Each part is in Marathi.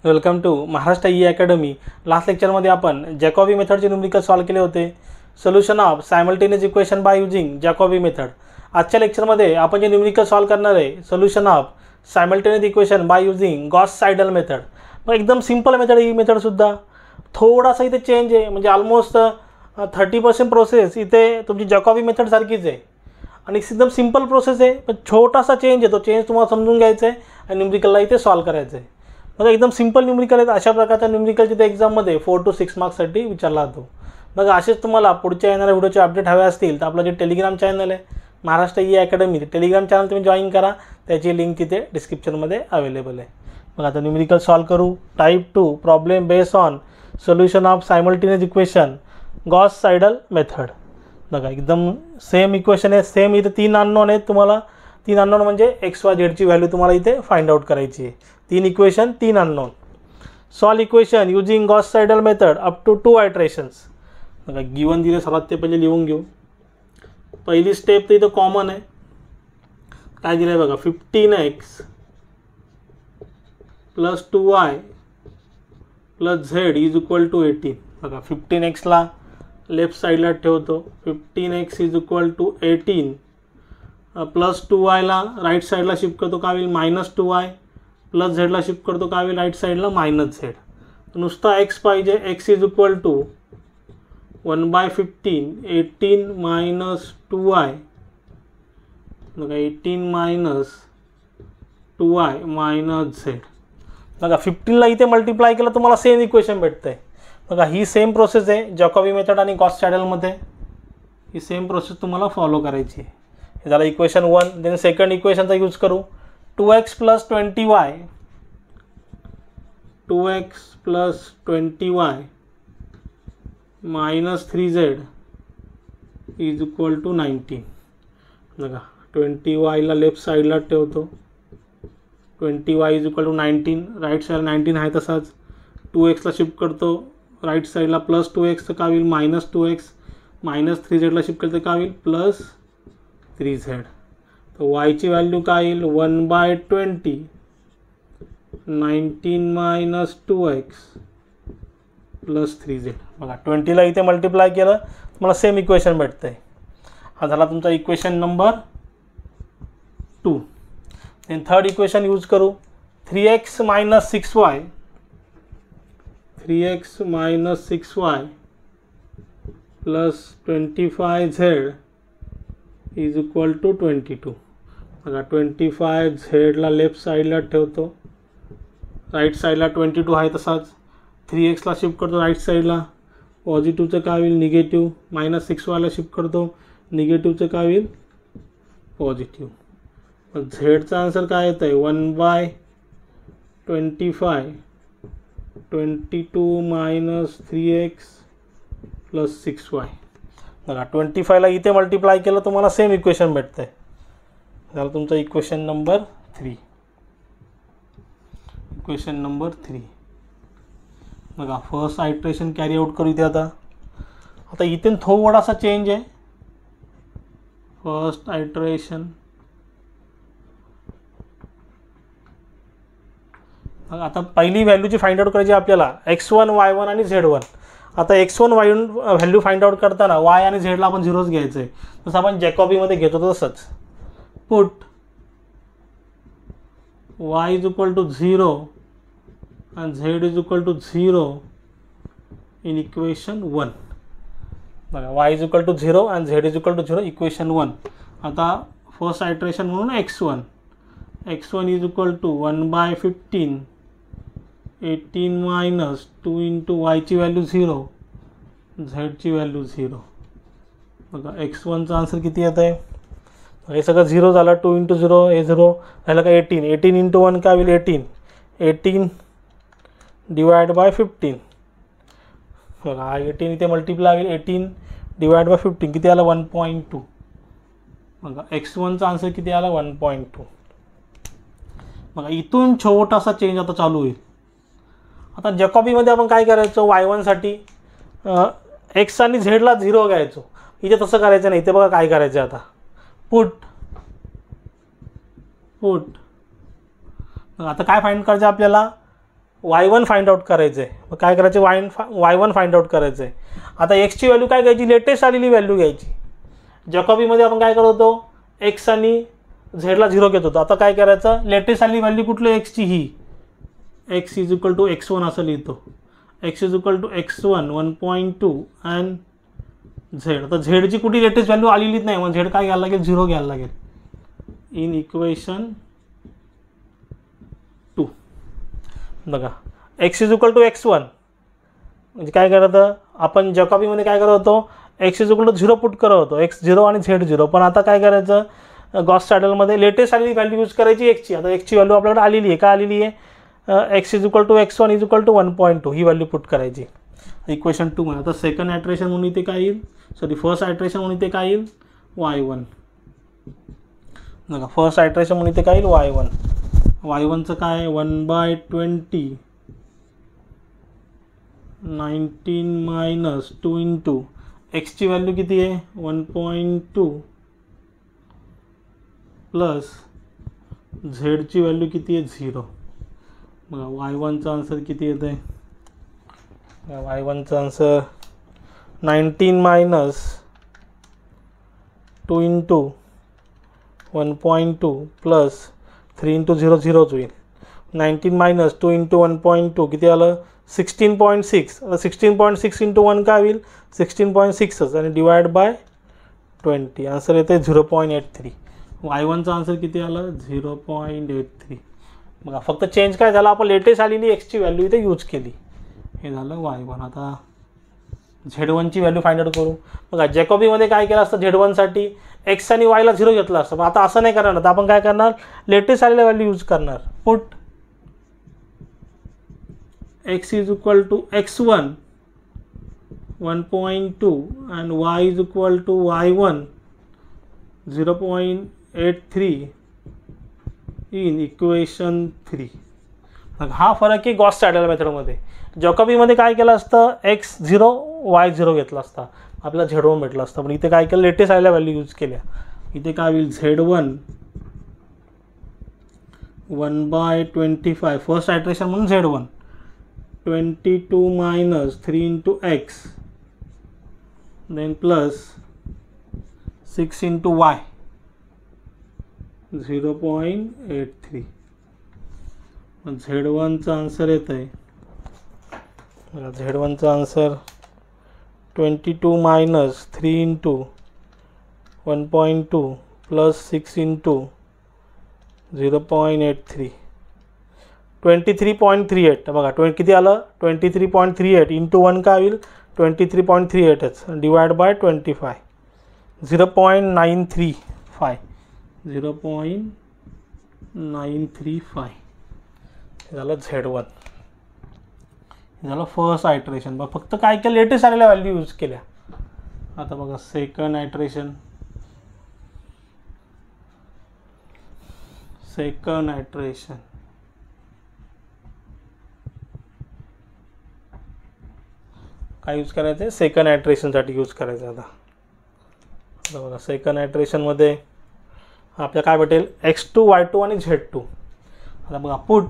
Welcome to Maharashtra e academy. Last लेक्चरमध्ये आपण जॅकॉबी मेथडचे न्यूमेरिकल सॉल्व केले होते. Solution of simultaneous equation by using Jacobi method. आजच्या लेक्चरमध्ये आपण जे न्यूमेरिकल सॉल्व करणार आहे solution of simultaneous equation by using Gauss Seidel method. मग एकदम सिंपल मेथड ही मेथडसुद्धा. थोडासा इथे चेंज आहे, म्हणजे ऑलमोस्ट 30% प्रोसेस इथे तुमची जॅकॉबी मेथडसारखीच आहे आणि एकदम सिंपल प्रोसेस आहे, पण छोटासा चेंज आहे. तो चेंज तुम्हाला समजून घ्यायचा आहे आणि न्यूमेरिकलला इथे सॉल्व करायचं आहे. मग एकदम सिंपल न्यूमेरिकल आहेत. अशा प्रकारच्या न्यूमेरिकलचे ते एक्झाममध्ये 4 to 6 मार्क्ससाठी विचारला जातो. मग असेच तुम्हाला पुढच्या येणाऱ्या व्हिडिओचे अपडेट हवे असतील तर आपलं जे टेलिग्राम चॅनल आहे Maharashtra e academy, Telegram channel तुम्ही जॉईन करा. त्याची लिंक तिथे डिस्क्रिप्शनमध्ये अवेलेबल आहे. मग आता न्यूमेरिकल सॉल्व करू. Type 2 problem based on solution of simultaneous equation Gauss Seidel method. बघा एकदम सेम इक्वेशन आहे. सेम इथे 3 अननोन आहेत. तुम्हाला 3 अननोन म्हणजे एक्स वाय झेडची व्हॅल्यू तुम्हाला इथे फाइंड आउट करायची आहे. 3 equation 3 unknown. Solve equation using Gauss Seidel method up to 2 iterations. बघा गिवन दिले सर्वात ते पहिले लिहून घेऊ. पहिली स्टेप तर इथं कॉमन आहे. काय दिलं आहे बघा, 15x + 2y + z is equal to 18. बघा 15xला लेफ्ट साईडला ठेवतो. 15x इज इक्वल टू 18 + 2yला राईट साईडला शिफ्ट करतो. काय होईल -2y + zला शिफ्ट करतो. काय होईल राईट साईडला -z. नुसता x पाहिजे. x is equal to 1/15 18 - 2y. बघा 18 - 2y - z. बघा 15ला इथे मल्टिप्लाय केलं तुम्हाला सेम इक्वेशन भेटतं आहे. बघा ही सेम प्रोसेस आहे जॅकॉबी मेथड आणि गॉस सॅडलमध्ये. ही सेम प्रोसेस तुम्हाला फॉलो करायची आहे. हे झालं इक्वेशन 1. देन सेकंड इक्वेशनचा यूज करू. 2x + 20y 2x + 20y - 3z is equal to 19. बघा 20yला लेफ्ट साईडला ठेवतो. 20y is equal to 19. Right side 19 आहे तसाच. 2xला शिफ्ट करतो राईट साईडला +2x तर काय होईल -2x. -3zला शिफ्ट केलं तर काय होईल +3z. तर yची व्हॅल्यू काय येईल 1/20 19 - 2x + 3z. बघा 20ला इथे मल्टिप्लाय केलं तुम्हाला सेम इक्वेशन भेटतं आहे. हा झाला तुमचा equation number 2. Then third equation use करू. 3x - 6y 3x - 6y + 25z is equal to 22. बघा 25zला लेफ्ट साईडला ठेवतो. राईट साईडला 22 आहे तसाच. 3xला शिफ्ट करतो राईट साईडला. पॉझिटिव्हचं काय होईल निगेटिव्ह. -6yला शिफ्ट करतो. निगेटिव्हचं काय होईल पॉझिटिव्ह. झेडचा आन्सर काय येतं आहे 1/25 22 - 3x + 6y. बघा 25ला इथे मल्टिप्लाय केलं तुम्हाला सेम इक्वेशन भेटतं आहे. झालं तुमचं इक्वेशन नंबर 3. Equation number 3. बघा फर्स्ट आयट्रेशन कॅरी आउट करू इथे. आता इथून थोडासा चेंज आहे. फर्स्ट आयट्रेशन आता पहिली व्हॅल्यूची फाइंड आउट करायची आपल्याला x1 y1 आणि z1. आता x1 y1 value find out करताना y आणि zला आपण 0च घ्यायचं आहे. जसं आपण जॅकॉबीमध्ये घेतो तसंच. Put y is equal to 0 आणि z is equal to 0 in equation 1. बघा y इज इक्वल टू 0 आणि z is equal to 0 equation 1. आता फर्स्ट आयट्रेशन म्हणून x1 इज इक्वल टू 1/15 18 - 2 × yची व्हॅल्यू 0 झेडची व्हॅल्यू 0. बघा x1चा आन्सर किती येत आहे. हे सगळं 0 झालं. 2 × 0 हे 0 झालं का 18. 18 × 1 काय होईल 18. 18 / 15. बघा 18 इथे मल्टिप्लाय होईल. 18 / 15 किती आलं 1.2. बघा x1चा आन्सर किती आला 1.2. बघा इथून छोटासा चेंज आता चालू होईल. आता जॅकॉबीमध्ये आपण काय करायचो y1साठी x आणि झेडला 0 घ्यायचो. इथे तसं करायचं नाही. इथे बघा काय करायचं आता पुट आता काय फाइंड करायचं आपल्याला y1 फाइंड आउट करायचं आहे. मग काय करायचं, y1 फाइंड आउट करायचं आहे. आता एक्सची व्हॅल्यू काय घ्यायची, लेटेस्ट आलेली व्हॅल्यू घ्यायची. जॅकॉबीमध्ये आपण काय करत होतो, एक्स आणि झेडला 0 घेत होतो. आता काय करायचं, लेटेस्ट आलेली व्हॅल्यू कुठली एक्सची, ही x is equal to x1 असं लिहितो. X is equal to x1 1.2 and z. आता झेडची कुठली लेटेस्ट व्हॅल्यू आलेलीच नाही, मग झेड काय घ्यायला लागेल, 0 घ्यायला लागेल इन इक्वेशन 2. बघा x is equal to x1 म्हणजे काय करत, आपण जॅकॉबीमध्ये काय करत होतो, X is equal to 0 put करत होतो, x 0 आणि झेड 0. पण आता काय करायचं, गॉस सॅडलमध्ये लेटेस्ट आलेली व्हॅल्यू यूज करायची एक्सची. आता एक्सची व्हॅल्यू आपल्याकडे आलेली आहे, काय आलेली आहे, x is equal to x1 is equal to 1.2 ही व्हॅल्यू पुट करायची इक्वेशन 2 मध्ये. आता सेकंड आयट्रेशन म्हणून इथे काय येईल, सॉरी फर्स्ट आयट्रेशन म्हणून इथे काय येईल, y1. बघा फर्स्ट आयट्रेशन म्हणून इथे काय येईल, y1. y1चं काय 1/20 19 मायनस 2 इंटू एक्सची व्हॅल्यू किती आहे 1.2 प्लस झेडची व्हॅल्यू किती आहे 0. बघा y1चा आन्सर किती येतं आहे, y1चा answer 19 minus 2 into 1.2 plus 3 into 0 0 होईल. 19 मायनस 2 इंटू 1.2 किती आलं 16.6. आता 16.6 इंटू 1 काय होईल 16.6च आणि डिवाइड बाय 20 आन्सर येते 0.83. y1चा आन्सर किती आलं 0.83. बघा फक्त चेंज काय झाला, आपण लेटेस्ट आलेली एक्सची व्हॅल्यू इथे यूज केली, हे झालं y1. आता Z1ची व्हॅल्यू फाइंड आउट करू. बघा जॅकॉबीमध्ये काय केलं असतं, Z1साठी एक्स आणि वायला 0 घेतला असतं, पण आता असं नाही करणार. आता आपण काय करणार, लेटेस्ट आलेल्या व्हॅल्यू यूज करणार. Put x is equal to x1 1.2 and y is equal to y1 0.83 in equation 3. हा फरक आहे गॉस सॅडल मेथडमध्ये. जॅकॉबीमध्ये काय केलं असतं, x0 y0 घेतला असता, आपल्याला Z1 भेटला असता. पण इथे काय केलं, लेटेस्ट आलेल्या व्हॅल्यू यूज केल्या. इथे काय होईल Z1 1/25 फर्स्ट आयट्रेशन म्हणून Z1 22 minus 3 into x then plus 6 into y 0.83. Z1चा आन्सर येतं आहे, Z1चा answer 22 minus 3 into 1.2 plus 6 into 0.83 23.38. बघा किती आलं 23.38 इंटू 1 काय होईल 23.38च डिवाइड बाय 25 0.935 0.935 झालं Z1. झालं फर्स्ट आयट्रेशन. बघा फक्त काय केलं, लेटेस्ट आलेल्या व्हॅल्यू यूज केल्या. आता बघा सेकंड आयट्रेशन. काय यूज करायचं आहे, सेकंड आयट्रेशनसाठी यूज करायचं. आता बघा सेकंड आयट्रेशनमध्ये आपल्याला काय भेटेल x2 y2 आणि z2. आता बघा पुट,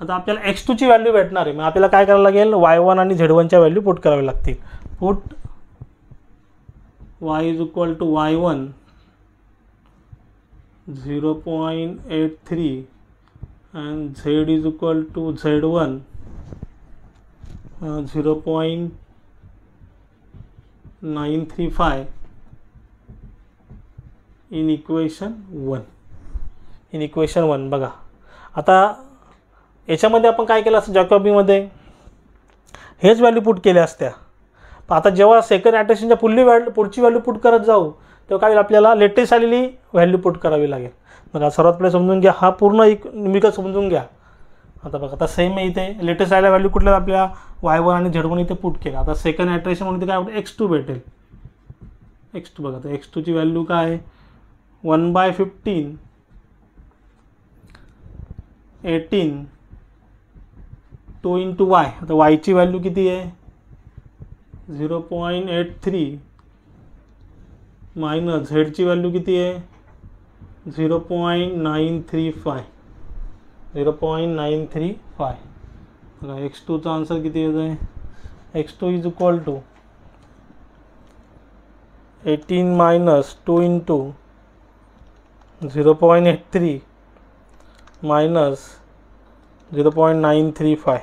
आता आपल्याला x2 ची व्हॅल्यू भेटणार आहे, मग आपल्याला काय करायला लागेल y1 आणि z1च्या व्हॅल्यू पुट करावी लागतील. Put y is equal to y1 0.83 and z is equal to z1 0.935 in equation 1. बघा आता याच्यामध्ये आपण काय केलं असतं, जॅकॉबीमध्ये हेच व्हॅल्यू पुट केल्या असत्या. पण आता जेव्हा सेकंड आयट्रेशनच्या पुढची व्हॅल्यू पुट करत जाऊ तेव्हा काय आपल्याला लेटेस्ट आलेली व्हॅल्यू पुट करावी लागेल. बघा सर्वात पहिले समजून घ्या, हा पूर्ण एक न्यूमेरिकल समजून घ्या. आता बघा आता सेम आहे, इथे लेटेस्ट आलेल्या व्हॅल्यू कुठल्या आपल्या y1 आणि z1 इथे पुट केला. आता सेकंड आयट्रेशन म्हणून इथे काय x2 भेटेल. x2 बघा आता x2 ची व्हॅल्यू काय आहे 1/15 18 2 इंटू y. आता y ची व्हॅल्यू किती आहे 0.83 मायनस z ची व्हॅल्यू किती आहे 0.935. 0.935. बघा x2चा आन्सर किती येतो आहे, x2 is equal to 18 minus 2 into 0.83 minus 0.935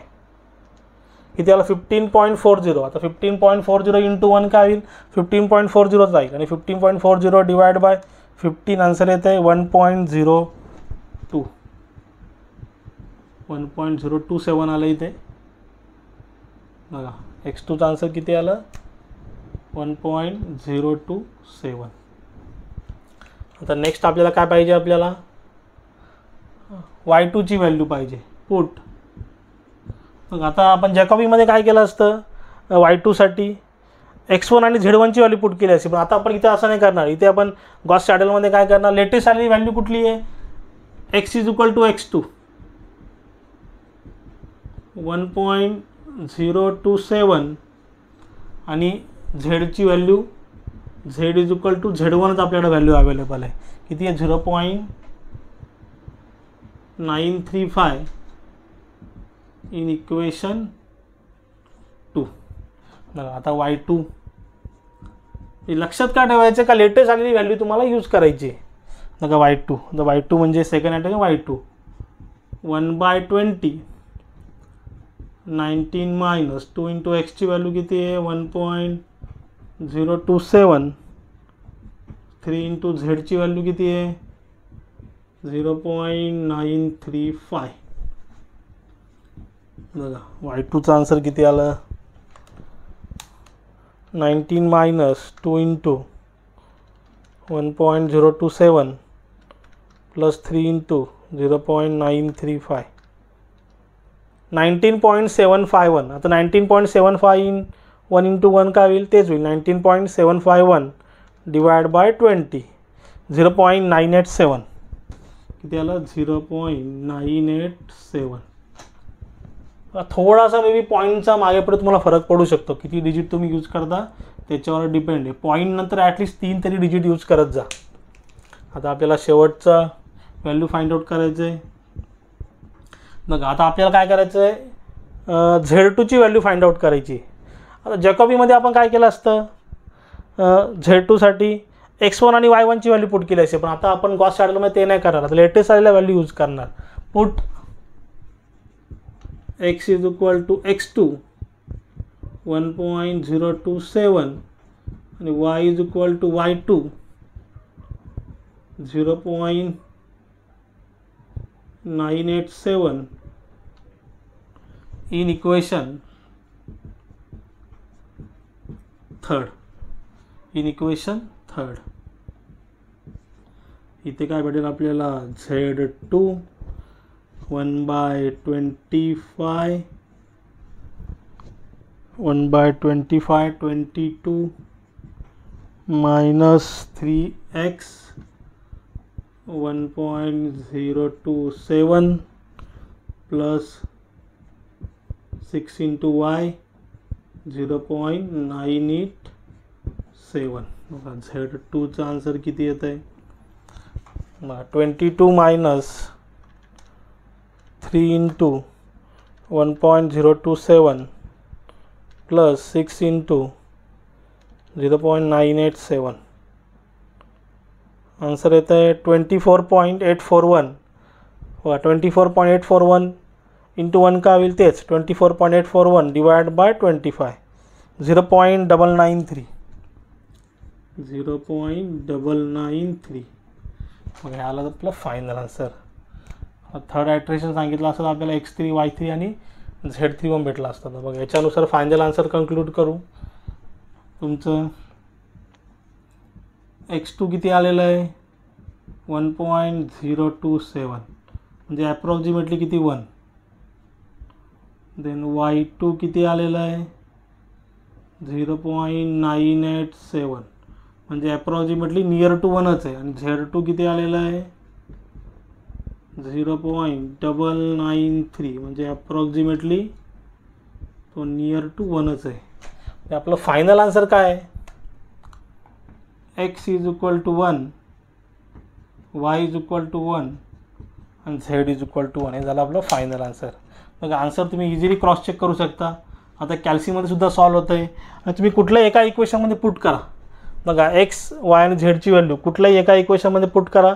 किती आला 15.40. आता 15.40 इंटू 1 काय होईल, 15.40 जाईल आणि 15.40 डिवाइड बाय 15 आन्सर येत आहे 1.02. 1.027 आलं इथे. बघा x2चा आन्सर किती आलं 1.027. आता नेक्स्ट आपल्याला काय पाहिजे, आपल्याला y2ची व्हॅल्यू पाहिजे पुट. मग आता आपण जॅकॉबीमध्ये काय केलं असतं, y2साठी x1 आणि z1ची व्हॅल्यू पुट केली असते, पण आता आपण इथे असं नाही करणार. इथे आपण गॉस शॅडलमध्ये काय करणार, लेटेस्ट आलेली व्हॅल्यू कुठली आहे, x is equal to x2 1.027 आणि झेडची value z is equal to z1च आपल्याकडे व्हॅल्यू अवेलेबल आहे. किती आहे 0.935 इन इक्वेशन 2. आता y2 लक्षात का ठेवायचं का लेटेस्ट आलेली व्हॅल्यू तुम्हाला यूज करायची. बघा y2, द y2 म्हणजे second atom y2 1/20 19 minus 2 into एक्सची व्हॅल्यू किती आहे 1.027. 3 इंटू झेडची व्हॅल्यू किती आहे 0.935. बघा y2चा आन्सर किती आलं 19 मायनस 2 इंटू 1.027 प्लस 3 इंटू 0.935 19.751. आता 19.75 इन 1 इंटू 1 काय होईल तेच होईल 19.751 डिवाइड बाय 20 0.987. किती आलं 0.987. थोडासा मे बी पॉईंटचा मागे पुढे तुम्हाला फरक पडू शकतो, किती डिजिट तुम्ही यूज करता त्याच्यावर डिपेंड आहे. पॉईंट नंतर ॲटलिस्ट 3 तरी डिजिट यूज करत जा. आता आपल्याला शेवटचा व्हॅल्यू फाइंड आउट करायचं आहे. बघा आता आपल्याला काय करायचं आहे, Z2ची व्हॅल्यू फाइंड आउट करायची. आता जॅकॉबीमध्ये आपण काय केलं असतं, Z2साठी x1 आणि y1ची व्हॅल्यू पुट केली असते, पण आता आपण गॉस शॅडलमध्ये ते नाही करणार. आता लेटेस्ट आलेल्या व्हॅल्यू यूज करणार. Put x is equal to x2 1.027 आणि y is equal to y2 0.987 in equation third. इथे काय भेटेल आपल्याला Z2 1/25 22 minus 3x 1.027 plus 6 into y 0.987. बघा Z2चा आन्सर किती येत आहे 22 minus 3 into 1.027 plus 6 into 0.987. Answer येत आहे 24.841. 24.841 इंटू 1 का होईल तेच 24.841 डिवाइड बाय 25 0.993. मग हे आलं आपलं फायनल आन्सर. थर्ड आयट्रेशन सांगितलं असतं आपल्याला x3 y3 आणि Z3 पण भेटला असता. तर मग याच्यानुसार फायनल आन्सर कंक्लूड करू. तुमचं x2 किती आलेलं आहे 1.027 म्हणजे ॲप्रॉक्सिमेटली किती 1. देन y2 किती आलेलं आहे 0.987 म्हणजे ॲप्रॉक्सिमेटली नियर टू 1च आहे. आणि Z2 किती आलेलं आहे 0.993 म्हणजे ॲप्रॉक्सिमेटली तो नियर टू 1च आहे. ते आपलं फायनल आन्सर काय आहे x is equal to 1 y is equal to 1 आणि झेड इज इक्वल टू 1 हे झालं आपलं फायनल आन्सर. बघा आन्सर तुम्ही इझिली क्रॉस चेक करू शकता. आता कॅल्सीमध्ये सुद्धा सॉल्व होतं आहे आणि तुम्ही कुठल्याही एका इक्वेशनमध्ये पुट करा. बघा एक्स वाय आणि झेडची व्हॅल्यू कुठल्याही एका इक्वेशनमध्ये पुट करा,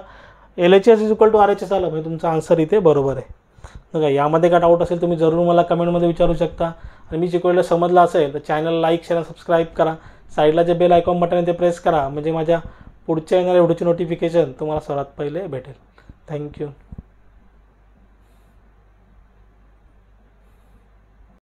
LHS is equal to RHS आलं म्हणजे तुमचा आन्सर इथे बरोबर आहे. बघा यामध्ये काय डाऊट असेल तुम्ही जरूर मला कमेंटमध्ये विचारू शकता. आणि मी शिकवलेलं समजलं असेल तर चॅनल लाईक शेअर सबस्क्राईब करा. साईडला जे बेल आयकॉन बटन आहे ते प्रेस करा म्हणजे माझ्या पुढच्या येणाऱ्या व्हिडिओची नोटिफिकेशन तुम्हाला सर्वात पहिले भेटेल. थँक्यू.